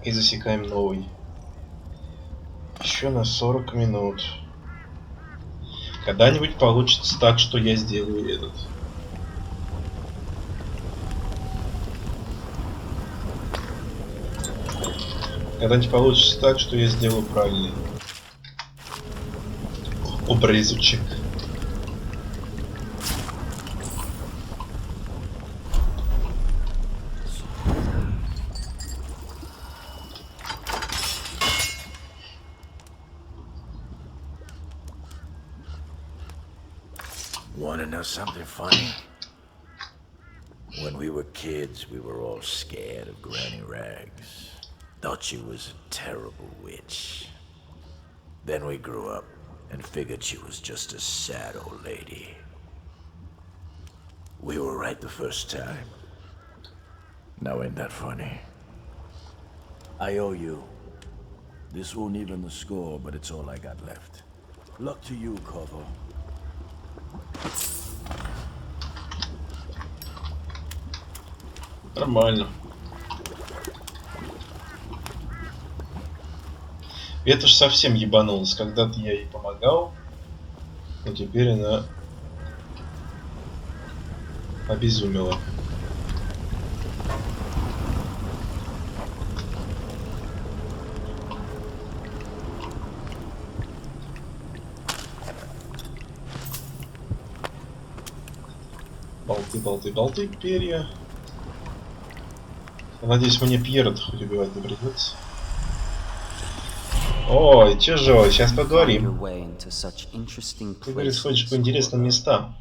И засекаем новый. Еще на 40 минут. Когда-нибудь получится так, что я сделаю этот. Когда-нибудь получится так, что я сделаю правильный обрезочек. Wanna know something funny? When we were kids, we were all scared of Granny Rags. Thought she was a terrible witch. Then we grew up and figured she was just a sad old lady. We were right the first time. Now ain't that funny? I owe you. This won't even the score, but it's all I got left. Luck to you, Corvo. Нормально. Это ж совсем ебанулось. Когда-то я ей помогал, но теперь она обезумела. Болты, болты, болты, перья. Надеюсь, мне Пьера хоть убивать не придется. Ой, чужой, сейчас поговорим. Ты, говоришь, ходишь по интересным местам.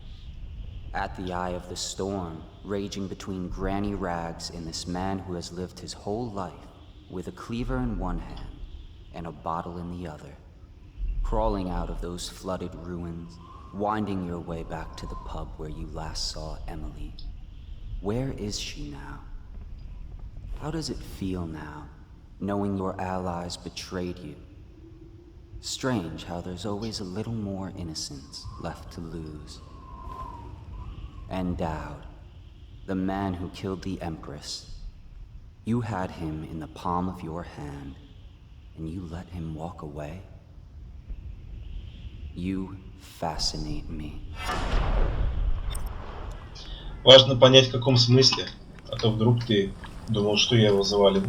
At the eye of the storm, raging between Granny Rags and this man who has lived his whole life with a cleaver in one hand and a bottle in the other. Crawling out of those flooded ruins, winding your way back to the pub where you last saw Emily. Where is she now? How does it feel now, knowing your allies betrayed you? Strange how there's always a little more innocence left to lose. And Dowd, the man who killed the Empress. You had him in the palm of your hand, and you let him walk away? You fascinate me. Важно понять, в каком смысле. А то вдруг ты думал, что я его завалил.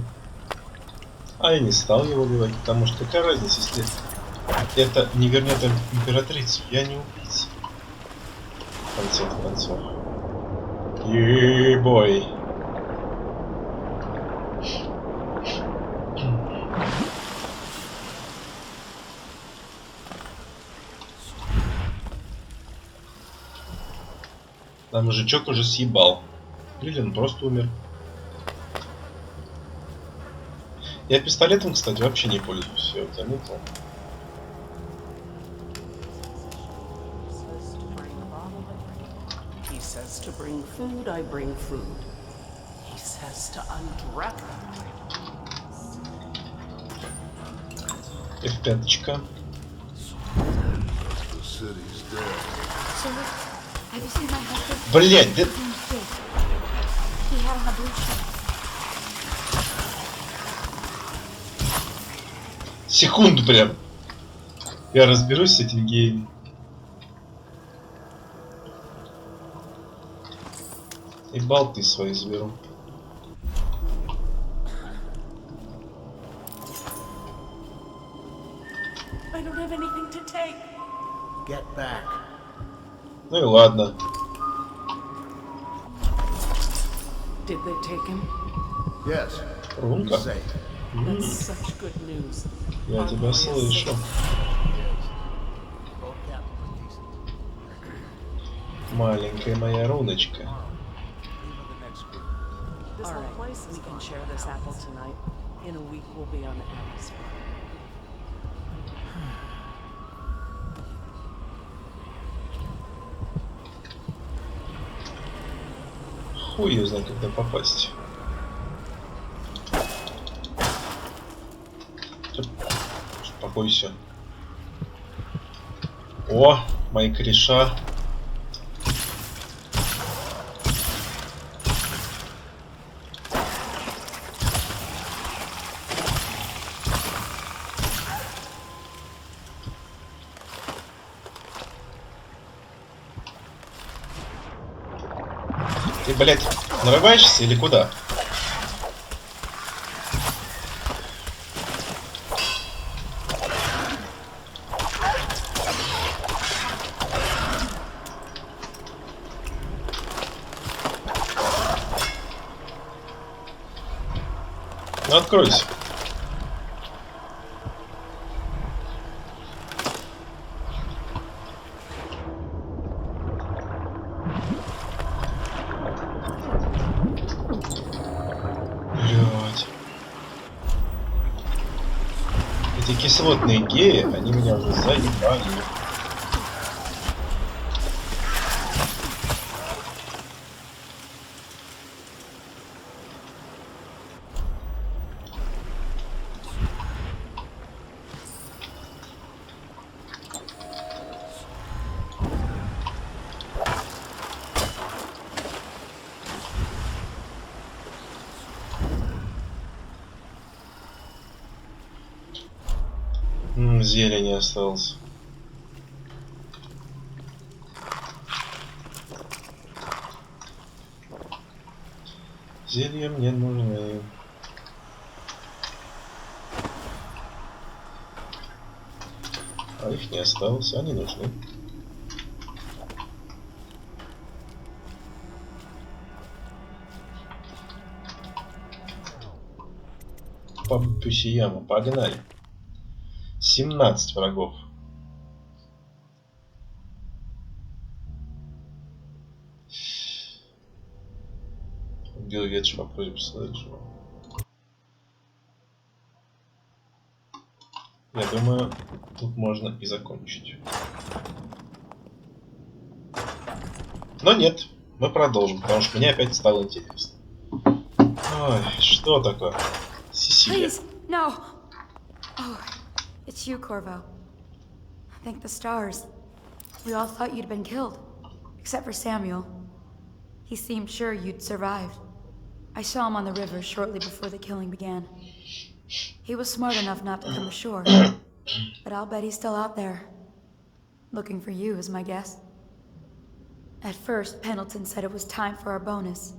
А я не стал его убивать, потому что какая разница, если это не вернет императрицу. Я не убийца. В конце концов. Ебой. Там мужичок уже съебал. Или он просто умер. Я пистолетом, кстати, вообще не пользуюсь. Я вот заметил. He says to bring food, I bring food. He says to undress. F5-очка. Блять, да... Секунду прям. Я разберусь с этим геем. И болты свои заберу. I don't have anything to take. Get back. Ну и ладно. Did they take him? Yes. Рунка. That's such good news. Я тебя слышу. Маленькая моя руночка. All right, we can share this apple tonight. In a week, we'll be on the atmosphere. Хуй ее знает, когда попасть. Успокойся. О, мои кореша. Ты, блядь, нарываешься или куда? Ну, откройся. Блядь. Эти кислотные геи, они меня уже заебали. Зелени осталось. Зелья мне нужны. А их не осталось, они нужны. По Пусияму, погнали. 17 врагов. Убил ветошь по просьбе Слэджера. Я думаю, тут можно и закончить. Но нет, мы продолжим, потому что мне опять стало интересно. Ой, что такое? Сесилия. Please, no. Oh, it's you, Corvo. Thank the stars. We all thought you'd been killed, except for Samuel. He seemed sure you'd survived. I saw him on the river shortly before the killing began. He was smart enough not to come ashore, but I'll bet he's still out there. Looking for you is my guess. At first, Pendleton said it was time for our bonus.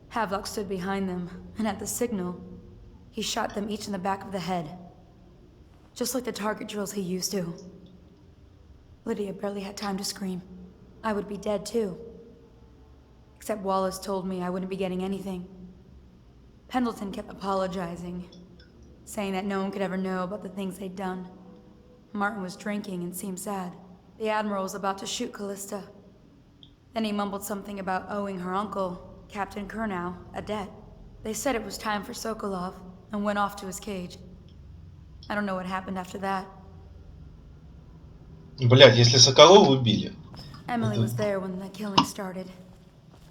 Havelock stood behind them, and at the signal, he shot them each in the back of the head. Just like the target drills he used to. Lydia barely had time to scream. I would be dead too. Except Wallace told me I wouldn't be getting anything. Pendleton kept apologizing, saying that no one could ever know about the things they'd done. Martin was drinking and seemed sad. The Admiral was about to shoot Callista. Then he mumbled something about owing her uncle, Captain Kurnow, a debt. They said it was time for Sokolov, and went off to his cage. I don't know what happened after that. Блядь, если Соколова убили. Emily was there when the killing started.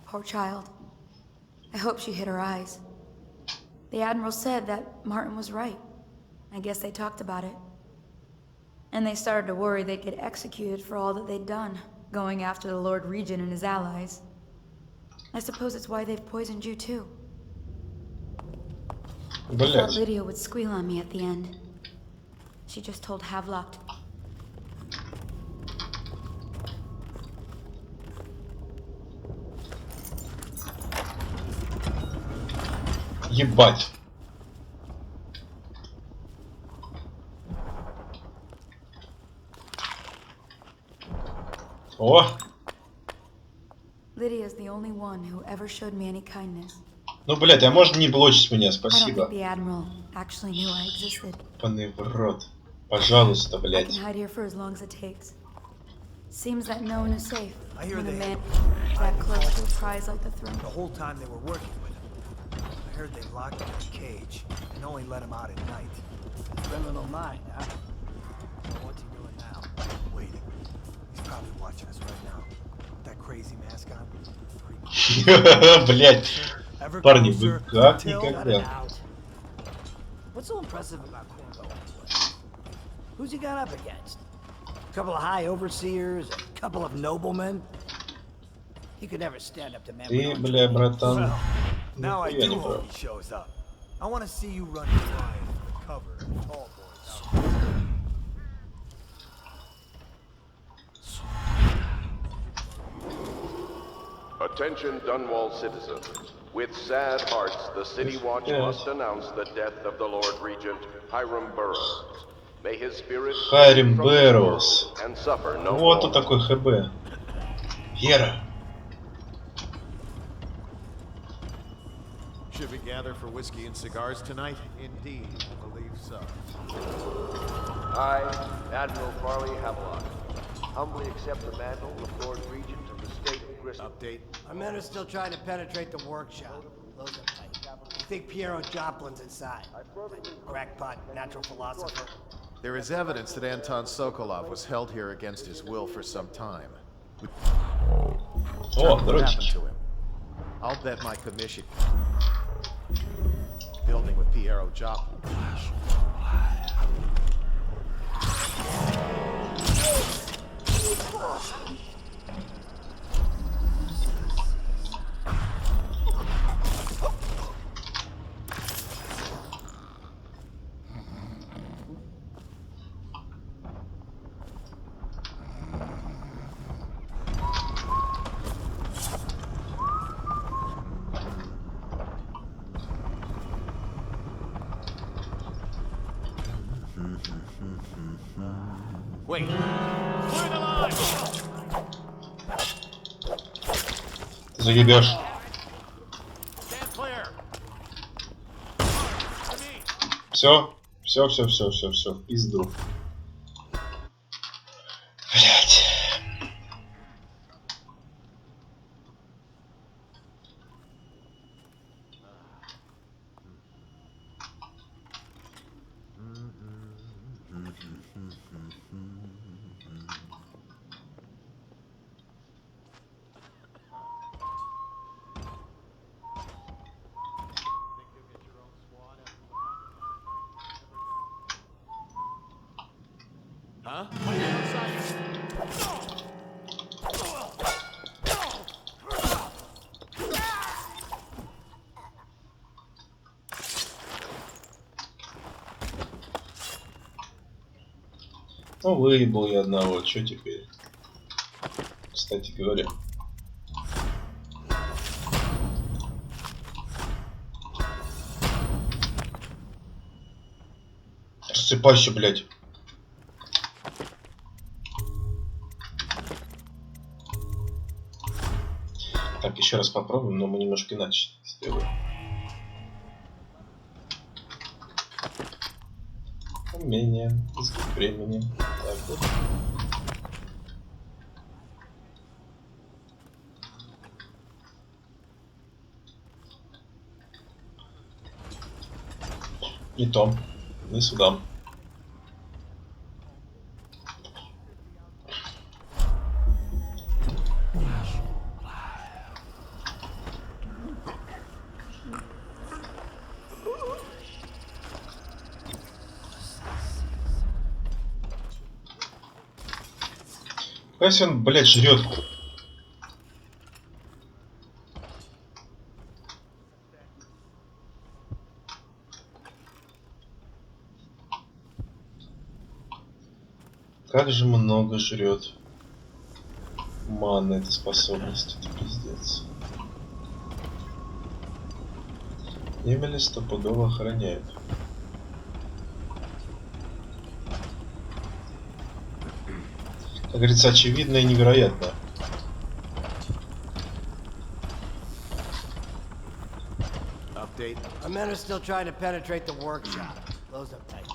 Poor child. I hope she hid her eyes. The Admiral said that Martin was right. I guess they talked about it. And they started to worry they'd get executed for all that they'd done, going after the Lord Regent and his allies. I suppose it's why they've poisoned you too. I thought Блядь. Lydia would squeal on me at the end. She just told Havelock to... Ебать. О! Lydia's the only one who ever showed me any kindness. Ну, блядь, а можно не блочить меня, I don't think спасибо. the Admiral actually knew I existed. Паны в рот. Пожалуйста, I can блядь. hide here for as long as it takes. Seems that no one is safe I hear when a they man that close to a prize like the throne. The whole time they were working with him. I heard they locked him in a cage and only let him out at night. Criminal mind, huh? Well, what's he doing now? Waiting. He's probably watching us right now. With that crazy mask on. Блядь. Ever Парни, closer вы как till- никогда. What's so impressive about Corvo anyway? Who's he got up against? A couple of high overseers, a couple of noblemen? He could never stand up to men. Ты, with бля, братан. Well, now I Нихуя do не hope прав. he shows up. I want to see you run your line for cover of tall boys out there. Attention Dunwall citizens. With sad hearts, the City Watch must announce the death of the Lord Regent, Hiram Burrows. May his spirit Хайрим from this Бэрроуз. world and suffer no Вот он more. такой ХБ. Вера. Should we gather for whiskey and cigars tonight? Indeed, I believe so. I, Admiral Farley Havelock, humbly accept the mantle of Lord Regent of the state of Bristol. Update. Our men are still trying to penetrate the workshop. Those are tight. I think Piero Joplin's inside. Crackpot, natural philosopher. There is evidence that Anton Sokolov was held here against his will for some time. О, What happened дротики. to him? I'll bet my commission. Building with Piero Joplin. Wait. Clear the line. Ты заебешь. Stand clear. Все, все, в пизду. Блять. Huh? Ну, выебал я одного, что теперь? Кстати говоря. Рассыпайся, блядь. Так, еще раз попробуем, но мы немножко иначе сделаем. Умение, изгиб времени. Так вот. Не то, не сюда. Если он, блядь, жрет. Как же много жрет. Маны эта способность, это пиздец. Эмили стопудово охраняет. Как говорится, очевидно и невероятно. Update. Our men are still trying to penetrate the workshop. Those are tight.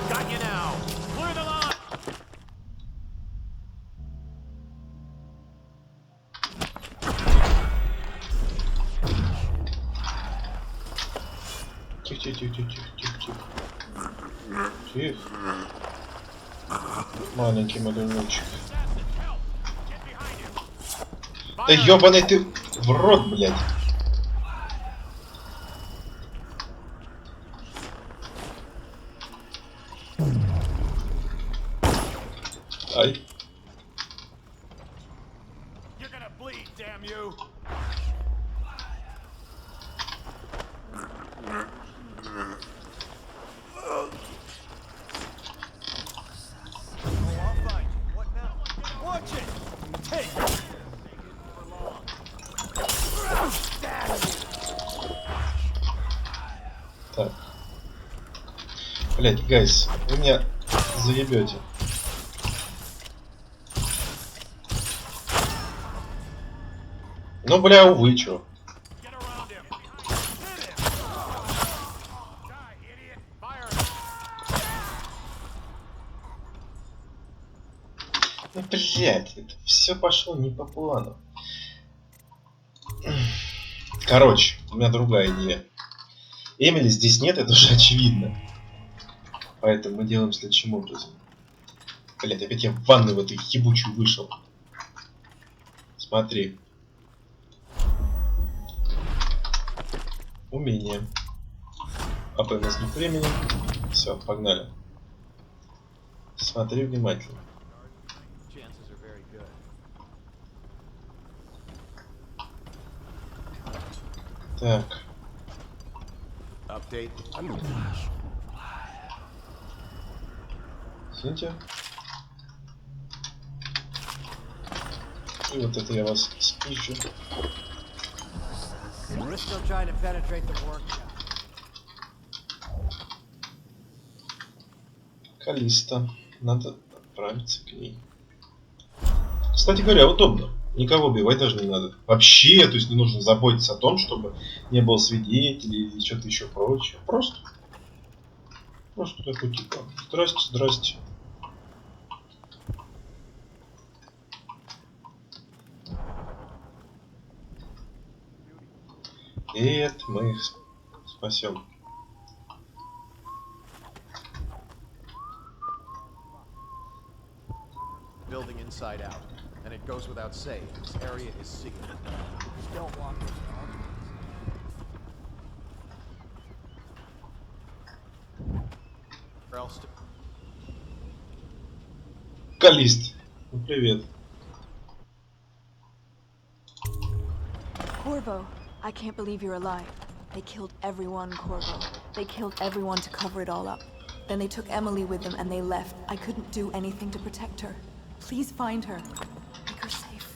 Got you now. Clear the line. Тихо. Тихо. Маленький малюночек. Да ёбаный ты в рот, блядь. Ай. You're gonna bleed, damn you. Блять, гайс, вы меня заебете. Ну, бля, увы, чё. Ну, блять, это все пошло не по плану. Короче, у меня другая идея. Эмили здесь нет, это уже очевидно. Поэтому мы делаем следующим образом. Блять, опять я в ванную в эту ебучую вышел. Смотри. Умение. АП мозги времени. Все, погнали. Смотри внимательно. Так. Извините. И вот это я вас спущу. Калиста. Надо отправиться к ней. Кстати говоря, удобно. Никого убивать даже не надо. Вообще, то есть не нужно заботиться о том, чтобы не было свидетелей или что-то еще прочее. Просто такой типа. Здрасте, здрасте. И это мы их спасем. Building inside out, and it goes without saying, this area is secret. Don't walk this Or else to... Калист. Ну, привет. Corvo, I can't believe you're alive. They killed everyone, Corvo. They killed everyone to cover it all up. Then they took Emily with them and they left. I couldn't do anything to protect her. Please find her. Make her safe.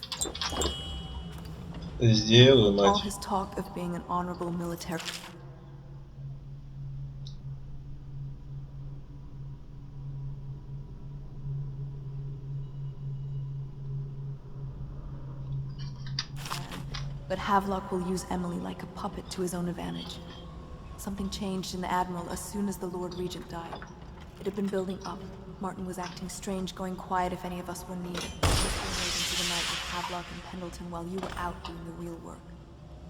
Сделаю, мать. All his talk of being an honorable military... But Havelock will use Emily like a puppet to his own advantage. Something changed in the Admiral as soon as the Lord Regent died. It had been building up. Martin was acting strange, going quiet if any of us were needed. Whispering into the night with Havelock and Pendleton while you were out doing the real work.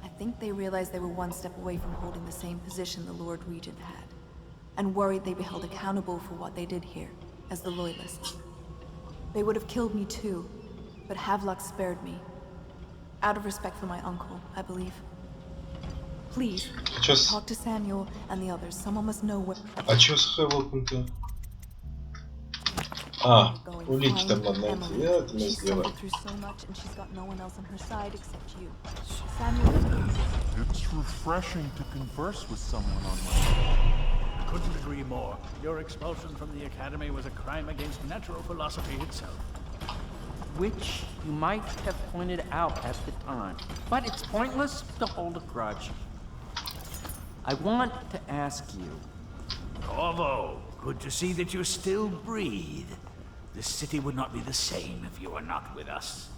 I think they realized they were one step away from holding the same position the Lord Regent had, and worried they'd be held accountable for what they did here, as the Loyalists. They would have killed me too, but Havelock spared me. Out of respect for my uncle, I believe. Please, talk to Samuel and the others. Someone must know where... А чё с Хэвлоком-то? А, улики там надо найти. Я это не сделаю. It's refreshing to converse with someone on my... Couldn't agree more. Your expulsion from the Academy was a crime against natural philosophy itself. Which you might have pointed out at the time. But it's pointless to hold a grudge. I want to ask you... Corvo, good to see that you still breathe. The city would not be the same if you were not with us.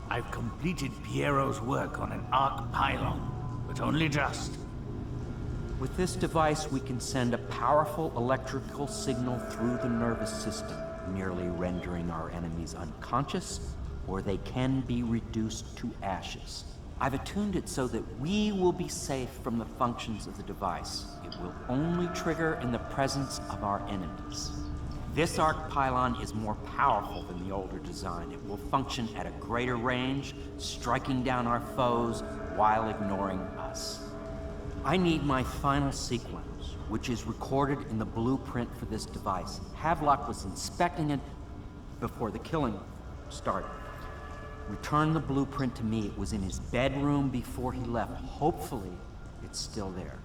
I've completed Piero's work on an arc pylon, but only just. With this device, we can send a powerful electrical signal through the nervous system, nearly rendering our enemies unconscious, or they can be reduced to ashes. I've attuned it so that we will be safe from the functions of the device. It will only trigger in the presence of our enemies. This arc pylon is more powerful than the older design. It will function at a greater range, striking down our foes while ignoring us. I need my final sequence, which is recorded in the blueprint for this device. Havelock was inspecting it before the killing started. Return the blueprint to me. It was in his bedroom before he left. Hopefully, it's still there.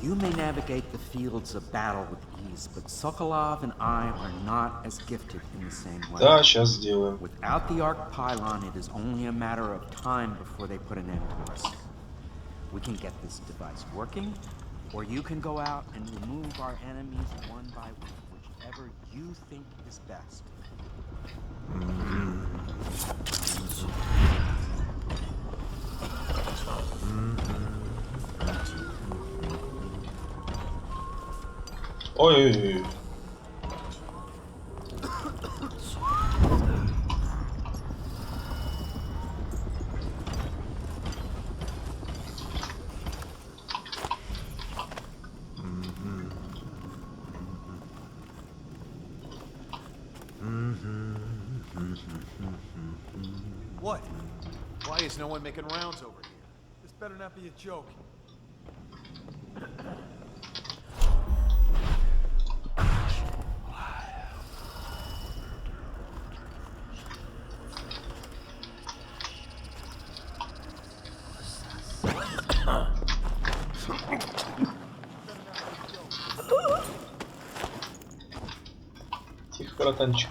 You may navigate the fields of battle with ease, but Sokolov and I are not as gifted in the same way. Да, сейчас сделаем. Without the arc pylon, it is only a matter of time before they put an end to us. We can get this device working, Or you can go out and remove our enemies one by one, whichever you think is best. Ой-ой-ой. What? Why is no one making rounds over here? This better not be a joke. Тихо, братанчик.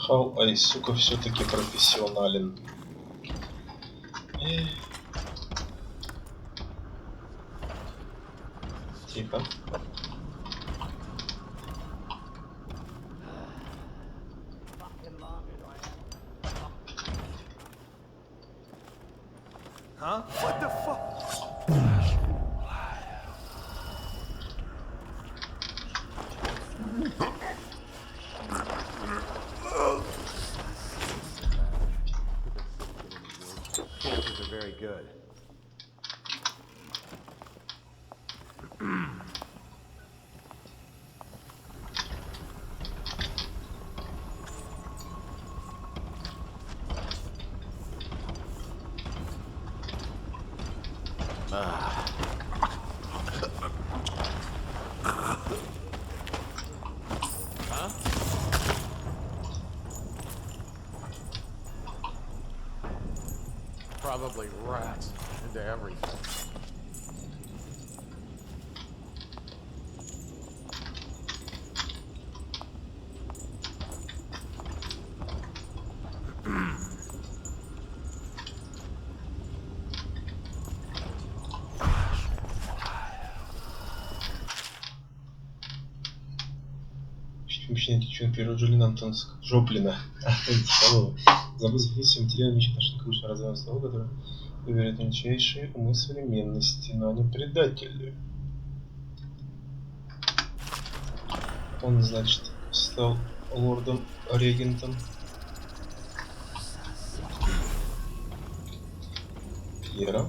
Хау, ай, сука, все-таки профессионален. Тихо. Huh? What the fuck? Chances are very good. Probably rats into everything. Мужчина девчонка перероджали Антонск. Жоплина. Забыл захватить все материалы мечты нашей научно развиваемого слова, которые выверяют величайшие умы современности, но они предатели. Он, значит, стал лордом-регентом. Пьера.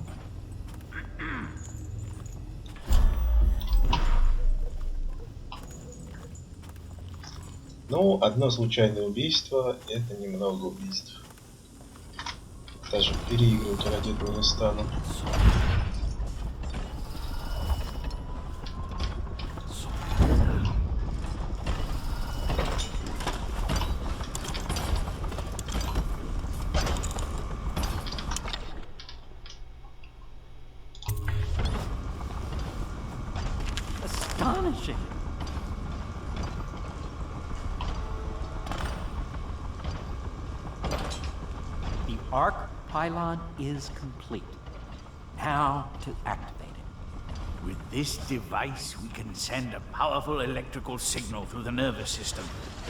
Ну, одно случайное убийство — это немного убийств. Даже переигрывать ради этого не стану. Astonishing. The arc pylon is complete. Now to activate it. With this device, we can send a powerful electrical signal through the nervous system,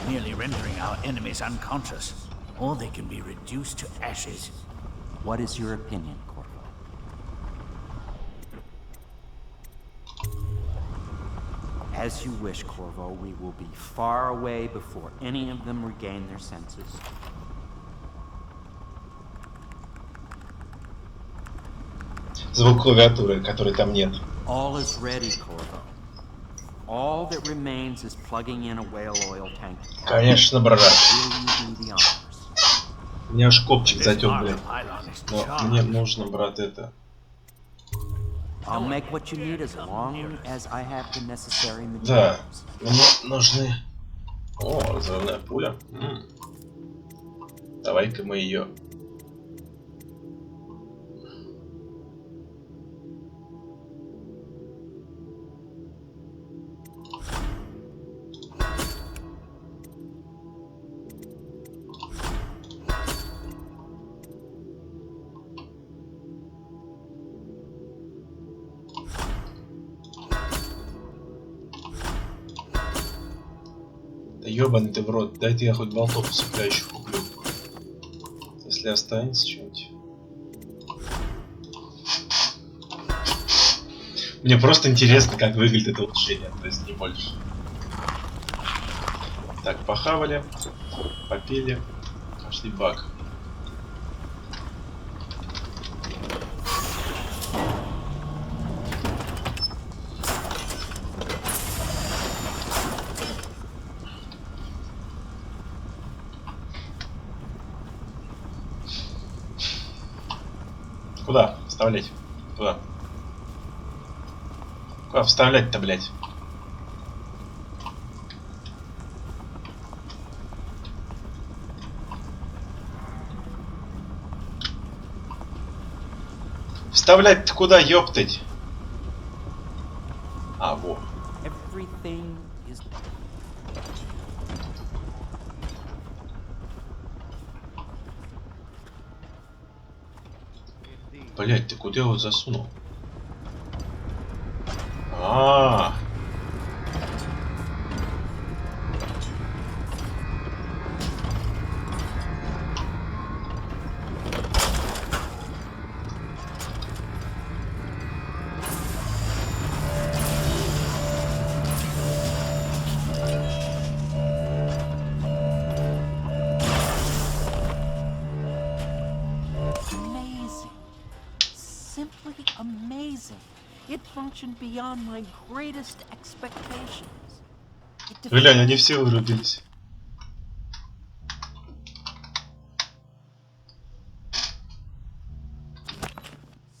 nearly rendering our enemies unconscious, or they can be reduced to ashes. What is your opinion, Corvo? As you wish, Corvo. We will be far away before any of them regain their senses. Звук клавиатуры, которой там нет. All is ready, Corvo. All that remains is plugging in a whale oil tank. Конечно, брат. Will you do the honors? У меня аж копчик затек, блин. Но мне нужно, брат, это. I'll make what you need as long as I have the necessary Да, materials. мне нужны. О, разрывная пуля. Давай-ка мы ее. Да ёбаный ты в рот, дайте я хоть болтов усыпляющих куплю. Если останется что-нибудь. Мне просто интересно, как выглядит это улучшение, то есть не больше. Так, похавали, попили, нашли баг. Куда вставлять? Куда? Куда вставлять-то, блядь? Вставлять-то куда, ёптать? А, во. Everything is... Блять, ты куда его засунул? А-а-а. Amazing. Simply amazing. It functioned beyond my greatest expectations. Глянь, они все вырубились.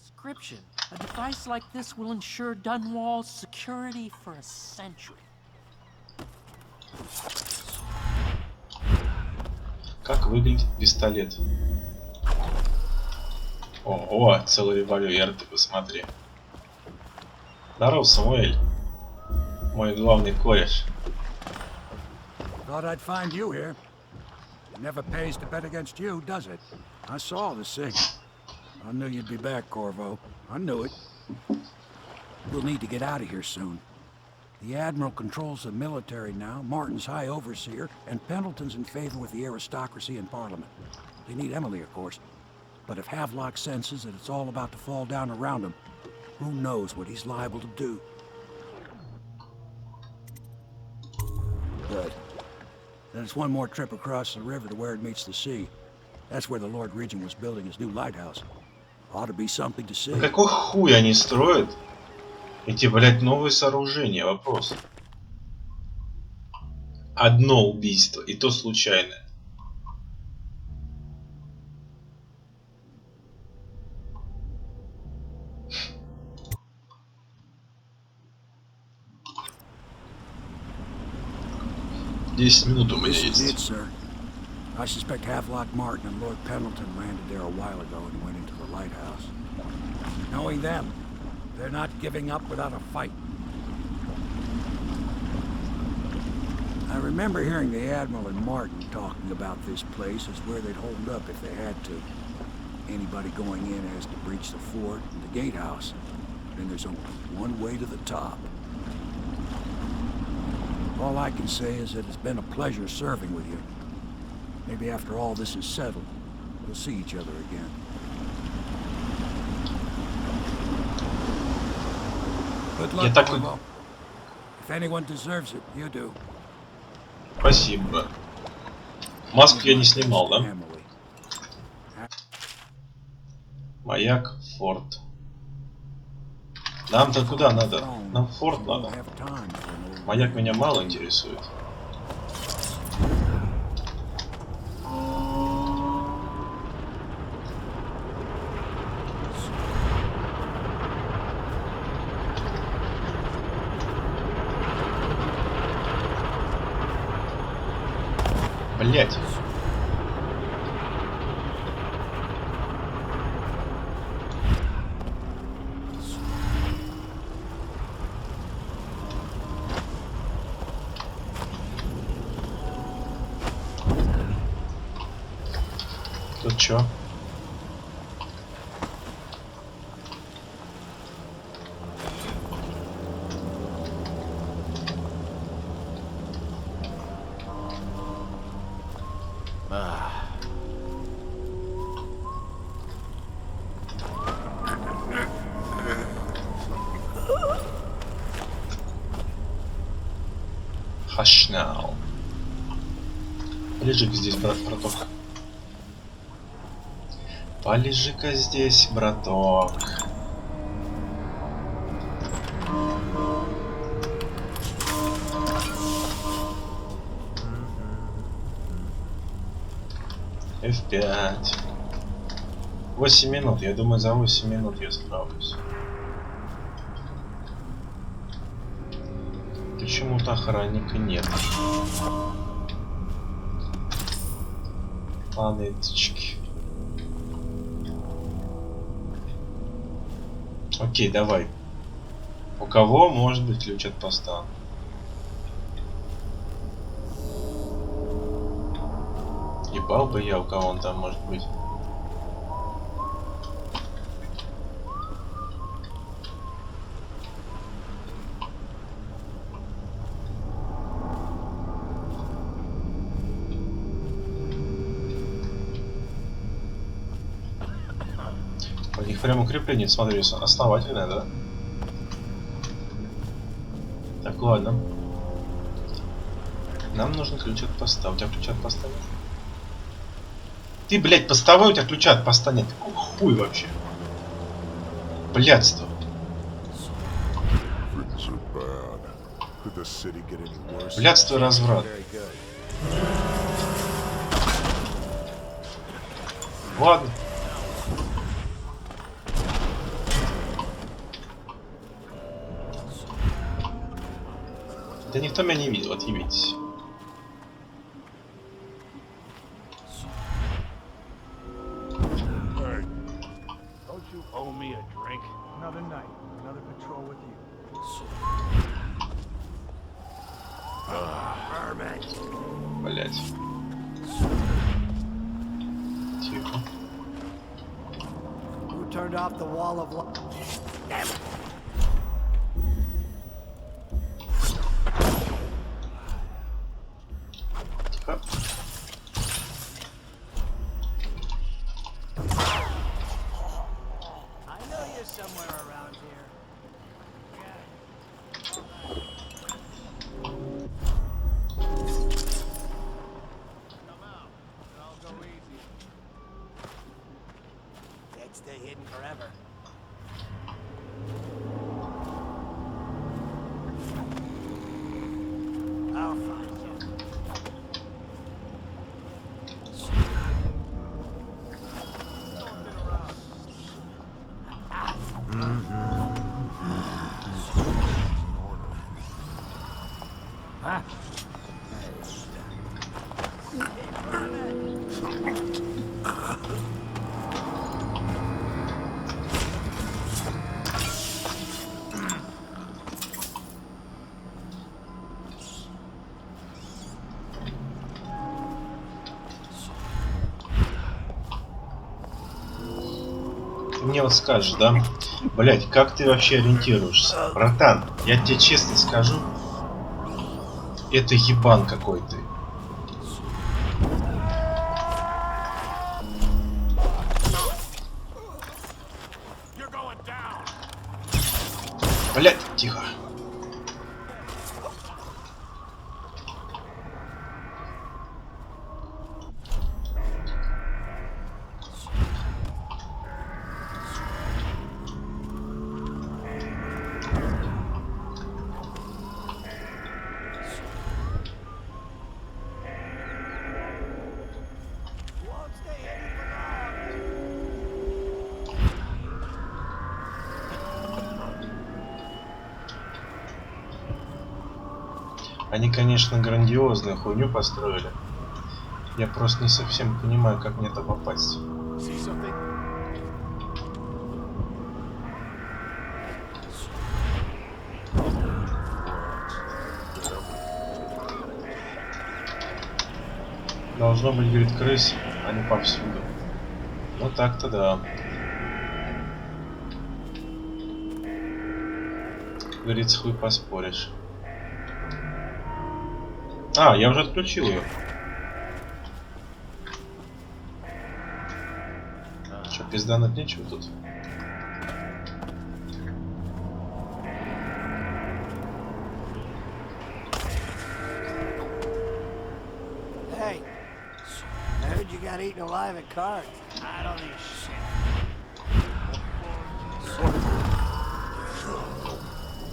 Description. A device like this will ensure Dunwall's security for a century. Как выглядит пистолет? Ого, целый револьвер, ты посмотри. Здорово, Самуэль. Мой главный кореш. Thought I'd find you here. It never pays to bet against you, does it? I saw the signal. I knew you'd be back, Corvo. I knew it. We'll need to get out of here soon. The Admiral controls the military now, Martin's High Overseer, and Pendleton's in favor with the aristocracy and Parliament. They need Emily, of course. But if Havelock senses that it's all about to fall down around him, who knows what he's liable to do? Good. Then it's one more trip across the river to where it meets the sea. That's where the Lord Regent was building his new lighthouse. Ought to be something to see. Какой хуй они строят? Эти, блядь, новые сооружения, вопрос. Одно убийство, и то случайное. Десять минут у меня есть. I suspect Havelock Martin and Lord Pendleton landed there a while ago and went into the lighthouse. Knowing them, they're not giving up without a fight. I remember hearing the Admiral and Martin talking about this place as where they'd hold up if they had to. Anybody going in has to breach the fort and the gatehouse. Then there's only one way to the top. All I can say is that it's been a pleasure serving with you. Maybe after all this is settled, we'll see each other again. Good luck, Corvo. If anyone deserves it, you do. Спасибо. Маску я не снимал, да? Маяк, форт. Нам-то куда надо? Нам в форт надо. Маяк меня мало интересует. Блять. Тут чё? Хашнау. Полежи-ка здесь, браток. Полежи-ка здесь, браток. F5. 8 минут. Я думаю, за 8 минут я справлюсь. Почему-то охранника нет. Планеточки. Окей, давай. У кого может быть ключ от поста? Ебал бы я, у кого он там может быть. У них прям укрепление, смотри, основательное, да? Так, ладно. Нам нужен ключ от поста. У тебя ключа от поста нет? Ты, блядь, постовой, у тебя ключа от поста нет. Какой хуй вообще? Блядство. Блядство и разврат. Ладно. Да никто меня не видел, отъебитесь. Блять. Тихо. Who turned off the wall of Тихо. I know you're somewhere around here. Can't stay hidden forever. I'll find you. Ты мне вот скажешь, да? Блять, как ты вообще ориентируешься? Братан, я тебе честно скажу, это ебан какой-то. Блять, тихо. Они, конечно, грандиозную хуйню построили. Я просто не совсем понимаю, как мне это попасть. Должно быть, говорит, крыс, они повсюду. Ну так-то да. Как говорится, хуй поспоришь. А, я уже отключил ее. Что, пиздануть нечего тут? Hey, I heard you got eaten alive at cards. I don't need shit.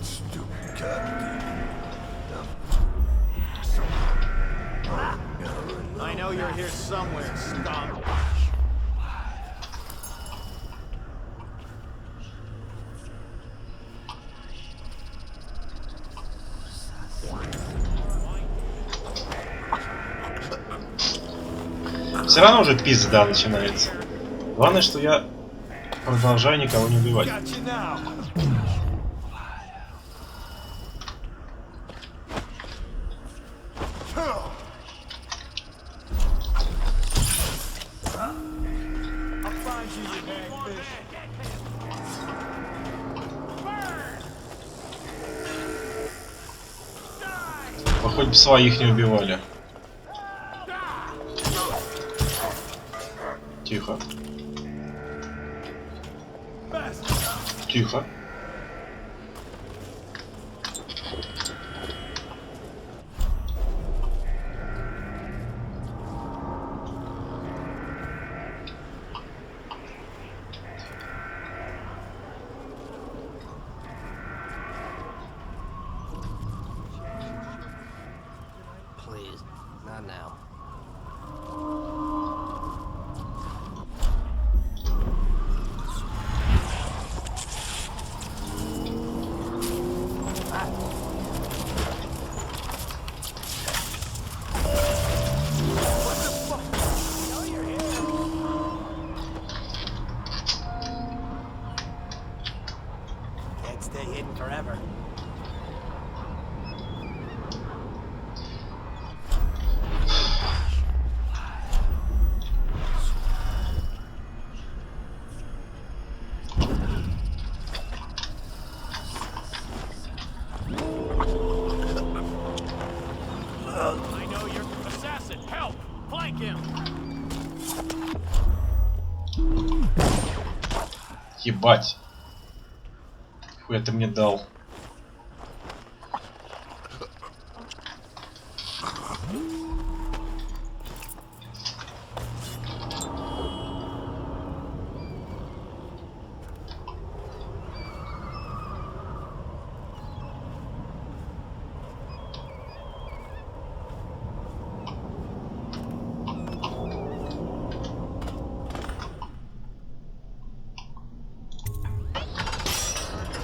Stupid goddamn. I know you're here somewhere, scum. Все равно уже пизда начинается. Главное, что я продолжаю никого не убивать. Хоть бы своих не убивали. Тихо. Тихо. Please, not now. Can't stay hidden forever. I know you're assassin. Help! Flank him! Ебать. Хуя ты мне дал.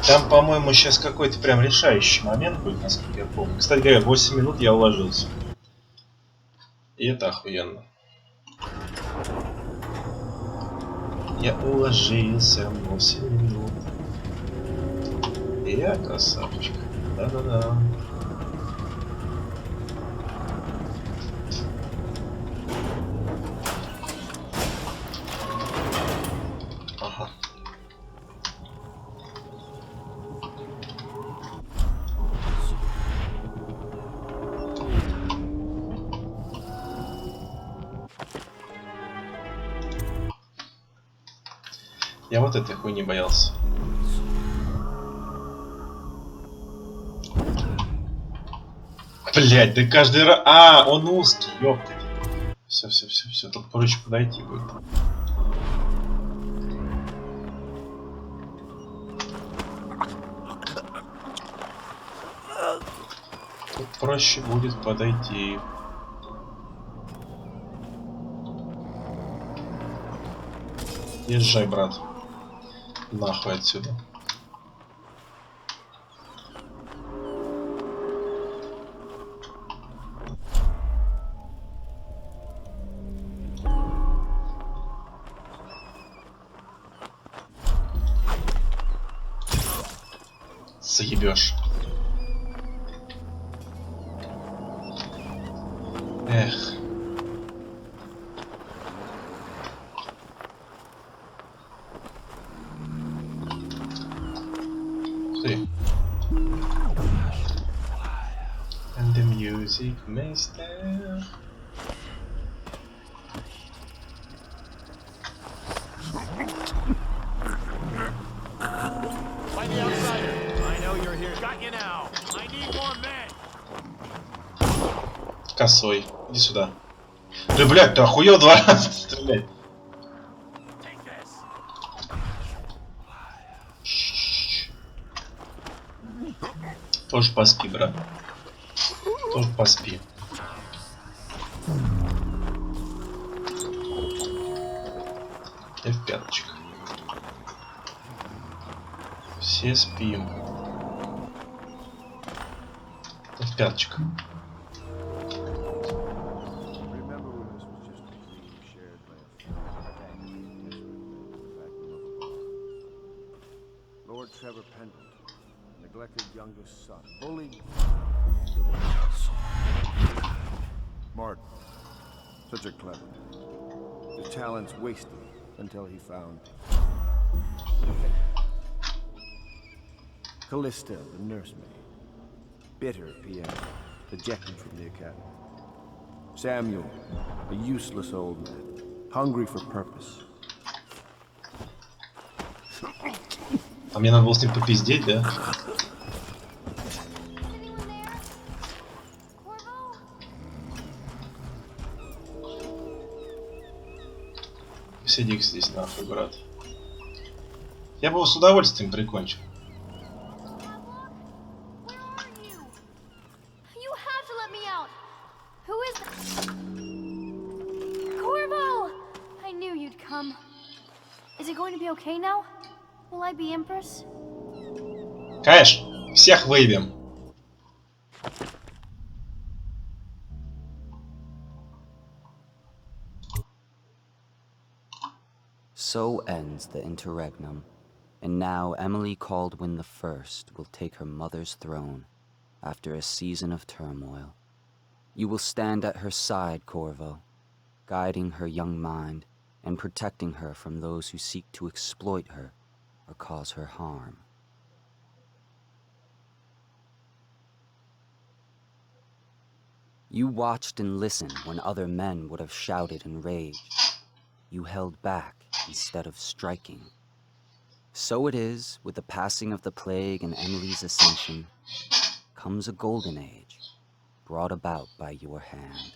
Там, по-моему, сейчас какой-то прям решающий момент будет, насколько я помню. Кстати говоря, 8 минут я уложился. И это охуенно. Я уложился в 8 минут. Я красавчик. Да-да-да. Ага. Я вот этой хуйни боялся. Блять, да каждый раз... А, он узкий, ёптать. Все, тут проще подойти будет. Тут проще будет подойти. Езжай, брат. Нахуй отсюда. Заебешь. Эх. ты. And the music may stare. Find the outsider. I know you're here. Got you now. I need more men. Косой. Иди сюда. Да, блядь, ты охуел 2 раза стрелять. Тоже поспи, брат. Тоже поспи. И в пяточку. Все спим. И в пяточку. Lord Trevor Pendant, neglected youngest son, bullied. Martin, such a clever man. His talents wasted until he found Callista, the nursemaid. Bitter Pierre, ejected from the academy. Samuel, a useless old man, hungry for purpose. А мне надо было с ним попиздеть, да? Сиди здесь нахуй, брат. Я бы его с удовольствием прикончил. You have to let me out. Who is that? Corvo! I knew you'd come. Is it going to be okay now? Will I be Empress? Конечно, всех выебем. So ends the interregnum, and now Emily Caldwin I will take her mother's throne after a season of turmoil. You will stand at her side, Corvo, guiding her young mind and protecting her from those who seek to exploit her or cause her harm. You watched and listened when other men would have shouted and raged. You held back instead of striking. So it is with the passing of the plague and Emily's ascension, comes a golden age, brought about by your hand.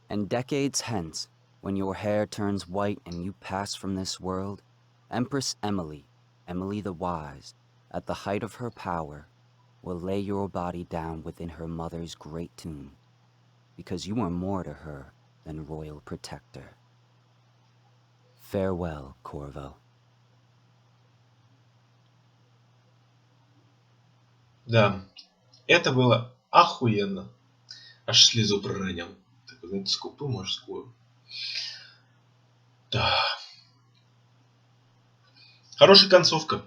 And decades hence, when your hair turns white and you pass from this world, Empress Emily, Emily the Wise, at the height of her power, will lay your body down within her mother's great tomb, because you are more to her than royal protector. Farewell, Corvo. Да, это было охуенно. Аж слезу проронил. Такую, знаете, скупую мужскую. Да. Хорошая концовка.